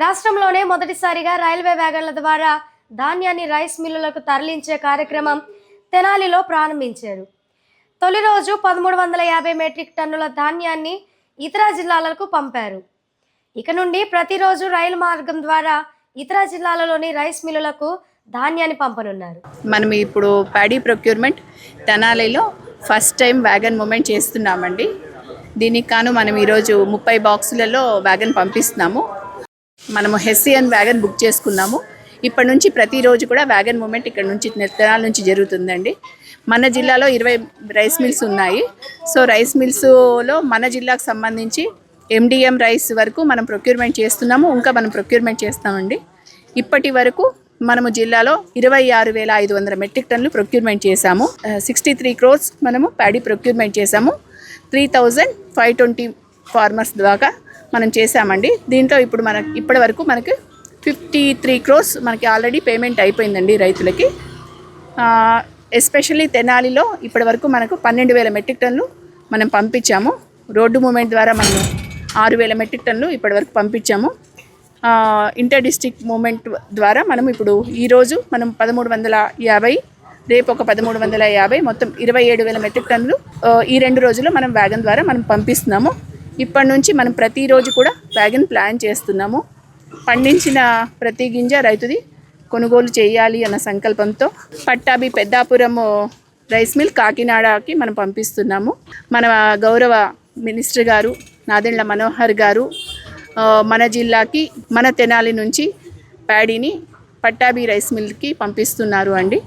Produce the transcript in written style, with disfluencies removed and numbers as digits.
రాష్ట్రంలోనే మొదటిసారిగా రైల్వే వ్యాగన్ల ద్వారా ధాన్యాన్ని రైస్ మిల్లులకు తరలించే కార్యక్రమం తెనాలిలో ప్రారంభించారు. తొలి రోజు 1350 మెట్రిక్ టన్నుల ధాన్యాన్ని ఇతర జిల్లాలకు పంపారు. ఇక నుండి ప్రతిరోజు రైలు మార్గం ద్వారా ఇతర జిల్లాలలోని రైస్ మిల్లులకు ధాన్యాన్ని పంపనున్నారు. మనం ఇప్పుడు ప్యాడీ ప్రొక్యూర్మెంట్ తెనాలిలో ఫస్ట్ టైం వ్యాగన్ మూమెంట్ చేస్తున్నామండి. దీనికి కాను మనం ఈరోజు 30 బాక్సులలో వ్యాగన్ పంపిస్తున్నాము. మనము హెస్సియన్ వ్యాగన్ బుక్ చేసుకున్నాము. ఇప్పటి నుంచి ప్రతిరోజు కూడా వ్యాగన్ మూమెంట్ ఇక్కడ నుంచి తెనాలి నుంచి జరుగుతుందండి. మన జిల్లాలో 20 రైస్ మిల్స్ ఉన్నాయి. సో రైస్ మిల్స్లో మన జిల్లాకు సంబంధించి MDM రైస్ వరకు మనం ప్రొక్యూర్మెంట్ చేస్తున్నాము. ఇంకా మనం ప్రొక్యూర్మెంట్ చేస్తామండి. ఇప్పటి వరకు మనము జిల్లాలో 26,500 మెట్రిక్ టన్నులు ప్రొక్యూర్మెంట్ చేశాము. 63 crores మనము ప్యాడీ ప్రొక్యూర్మెంట్ చేశాము. 3,520 ఫార్మర్స్ ద్వారా మనం చేశామండి. దీంట్లో ఇప్పుడు ఇప్పటి వరకు మనకు 53 crores మనకి ఆల్రెడీ పేమెంట్ అయిపోయిందండి రైతులకి. ఎస్పెషల్లీ తెనాలిలో ఇప్పటి వరకు మనకు 12,000 మెట్రిక్ టన్నులు మనం పంపించాము. రోడ్డు మూమెంట్ ద్వారా మనము 6,000 మెట్రిక్ టన్నులు ఇప్పటి వరకు పంపించాము. ఇంటర్ డిస్ట్రిక్ట్ మూమెంట్ ద్వారా మనం ఇప్పుడు ఈరోజు మనం 1350, రేపు ఒక 1350, మొత్తం 27,000 మెట్రిక్ టన్నులు ఈ 2 రోజుల్లో మనం వ్యాగన్ ద్వారా మనం పంపిస్తున్నాము. ఇప్పటి నుంచి మనం ప్రతిరోజు కూడా వ్యాగన్ ప్లాన్ చేస్తున్నాము. పండించిన ప్రతి గింజ రైతుది కొనుగోలు చేయాలి అన్న సంకల్పంతో పట్టాభి పెద్దాపురం రైస్ మిల్ కాకినాడకి మనం పంపిస్తున్నాము. మన గౌరవ మినిస్టర్ గారు నాదెండ్ల మనోహర్ గారు మన జిల్లాకి మన తెనాలి నుంచి ప్యాడీని పట్టాభి రైస్ మిల్కి పంపిస్తున్నారు అండి.